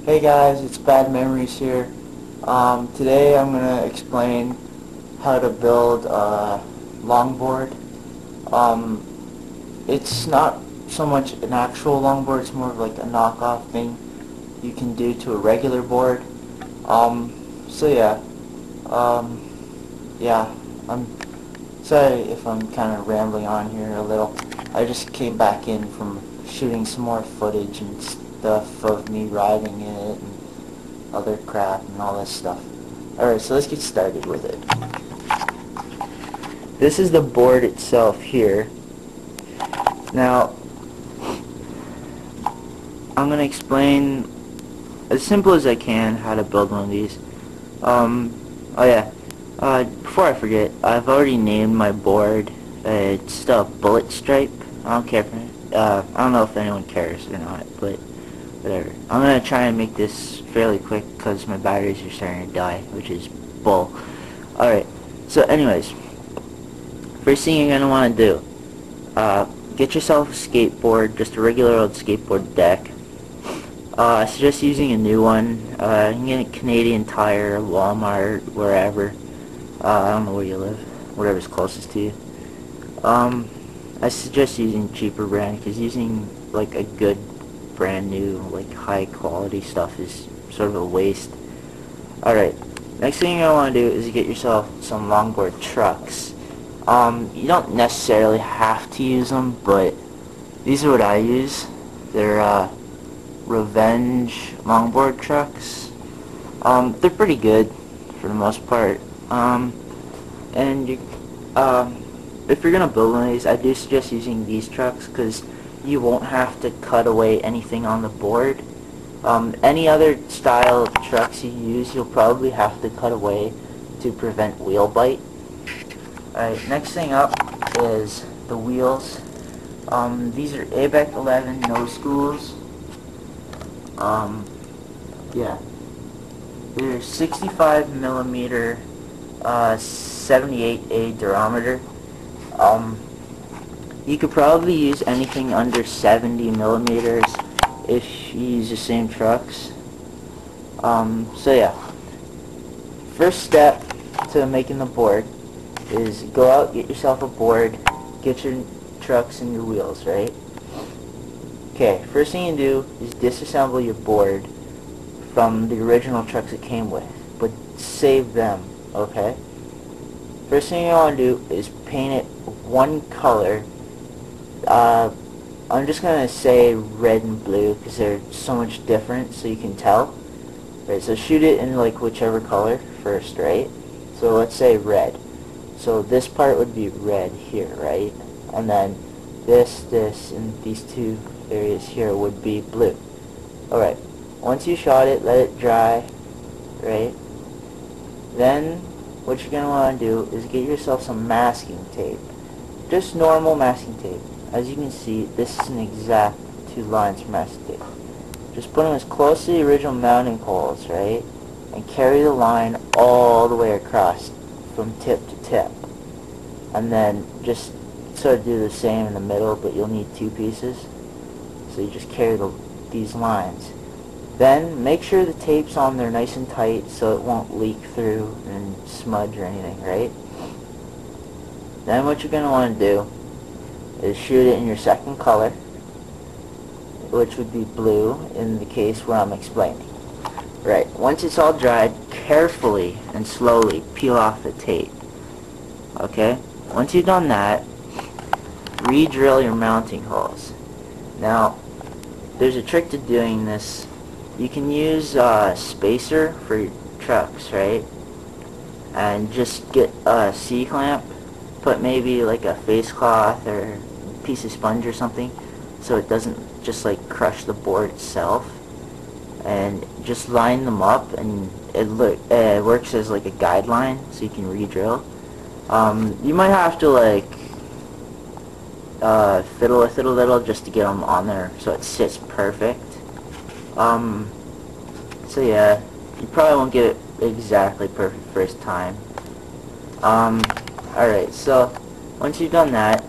Hey guys, it's Bad Memories here. Today I'm going to explain how to build a longboard. It's not so much an actual longboard, it's more of like a knockoff thing you can do to a regular board. So yeah, I'm sorry if I'm kind of rambling on here a little. I just came back in from shooting some more footage and stuff of me riding it and other crap and all this stuff. Alright, so let's get started with it. This is the board itself here. Now, I'm going to explain as simple as I can how to build one of these. Before I forget, I've already named my board. It's still a bullet stripe. I don't care I don't know if anyone cares or not, but whatever. I'm going to try and make this fairly quick because my batteries are starting to die, which is bull. Alright, so anyways, first thing you're going to want to do, get yourself a skateboard, just a regular old skateboard deck. I suggest using a new one. You can get a Canadian Tire, Walmart, wherever. I don't know where you live, whatever's closest to you. I suggest using cheaper brand because using like a good brand new like high quality stuff is sort of a waste. Alright, next thing you're going to want to do is get yourself some longboard trucks. You don't necessarily have to use them, but these are what I use. They're Revenge longboard trucks. They're pretty good for the most part. And if you're gonna build one of these, I do suggest using these trucks because you won't have to cut away anything on the board. Any other style of trucks you use, you'll probably have to cut away to prevent wheel bite. Alright, next thing up is the wheels. These are ABEC 11 nose schools. Yeah, they're 65 millimeter, 78A durometer. You could probably use anything under 70 millimeters if you use the same trucks. So yeah, first step to making the board is go out, get yourself a board, get your trucks and your wheels, right? Okay, first thing you do is disassemble your board from the original trucks it came with, but save them, okay? First thing you want to do is paint it one color. I'm just going to say red and blue because they're so much different so you can tell. Right, so shoot it in like whichever color first, right? So let's say red. So this part would be red here, right? And then this, and these two areas here would be blue. Alright, once you shot it, let it dry, right? Then what you're going to want to do is get yourself some masking tape. Just normal masking tape. As you can see, this is an exact 2 lines for masking tape. Just put them as close to the original mounting poles, right? And carry the line all the way across from tip to tip. And then just sort of do the same in the middle, but you'll need 2 pieces. So you just carry these lines. Then make sure the tape's on there nice and tight so it won't leak through and smudge or anything, right? Then what you're going to want to do is shoot it in your second color, which would be blue in the case where I'm explaining. Right, once it's all dried, carefully and slowly peel off the tape. Okay? Once you've done that, re-drill your mounting holes. Now, there's a trick to doing this. You can use a spacer for your trucks, right? And just get a C-clamp, put maybe like a face cloth or a piece of sponge or something so it doesn't just like crush the board itself. And just line them up, and it works as like a guideline so you can re-drill. You might have to like fiddle with it a little just to get them on there so it sits perfect. So yeah, you probably won't get it exactly perfect first time. Alright, so once you've done that,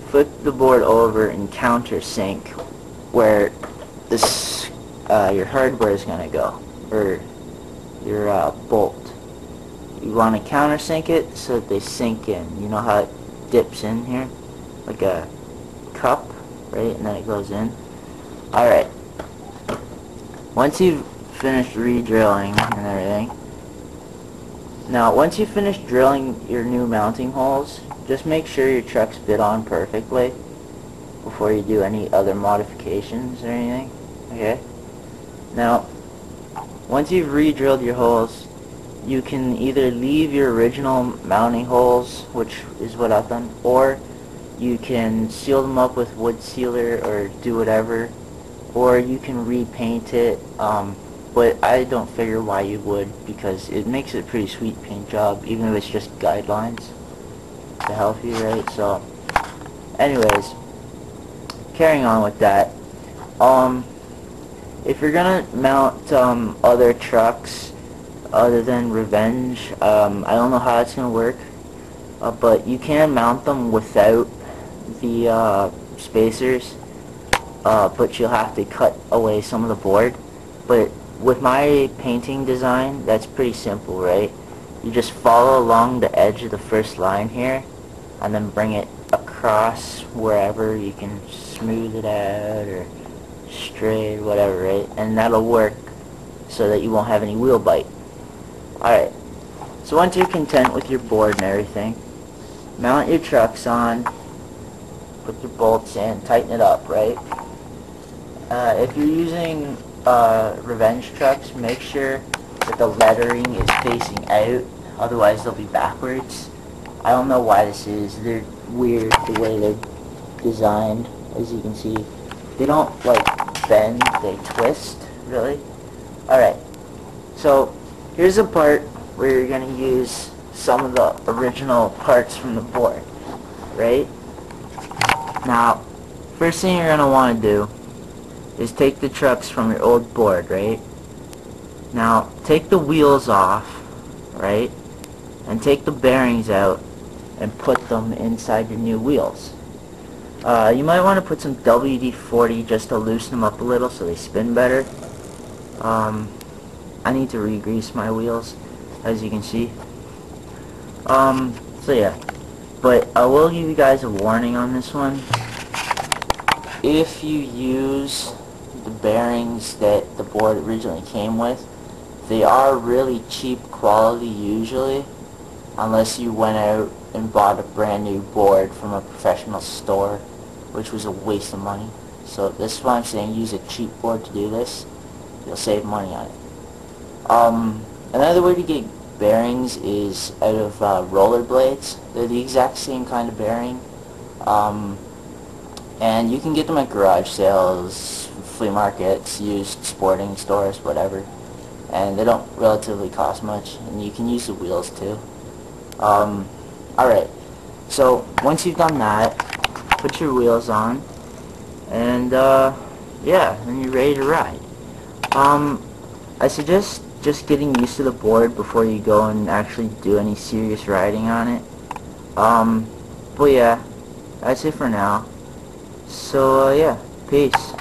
flip the board over and countersink where the your hardware is going to go, or your bolt. You want to countersink it so that they sink in. You know how it dips in here? Like a cup, right? And then it goes in. Alright. Once you've finished re-drilling and everything, now once you finish drilling your new mounting holes, just make sure your truck's fit on perfectly before you do any other modifications or anything. Okay? Now, once you've re-drilled your holes, you can either leave your original mounting holes, which is what I've done, or you can seal them up with wood sealer or do whatever, or you can repaint it, but I don't figure why you would, because it makes it a pretty sweet paint job, even if it's just guidelines to help you, right? So, anyways, carrying on with that, if you're gonna mount other trucks other than Revenge, I don't know how it's gonna work, but you can mount them without the spacers, but you'll have to cut away some of the board. But with my painting design, that's pretty simple, right? You just follow along the edge of the first line here, and then bring it across wherever. You can smooth it out or straight, whatever, right? And that'll work so that you won't have any wheel bite. Alright, so once you're content with your board and everything, mount your trucks on, put your bolts in, tighten it up, right? If you're using Revenge trucks, make sure that the lettering is facing out, otherwise they'll be backwards. I don't know why this is. They're weird the way they're designed, as you can see. They don't like bend, they twist, really. Alright, so here's a part where you're going to use some of the original parts from the board, right? Now, first thing you're going to want to do is take the trucks from your old board, right? Now, take the wheels off, right? And take the bearings out and put them inside your new wheels. You might want to put some WD-40 just to loosen them up a little so they spin better. I need to re-grease my wheels, as you can see. So yeah. But I will give you guys a warning on this one. If you use the bearings that the board originally came with, they are really cheap quality usually, unless you went out and bought a brand new board from a professional store, which was a waste of money. So this is why I'm saying use a cheap board to do this. You'll save money on it. Another way to get bearings is out of roller blades. They're the exact same kind of bearing, and you can get them at garage sales, flea markets, used sporting stores, whatever, and they don't relatively cost much, and you can use the wheels too. Alright, so once you've done that, put your wheels on, and yeah, then you're ready to ride. I suggest just getting used to the board before you go and actually do any serious riding on it. But yeah, that's it for now. So yeah, peace.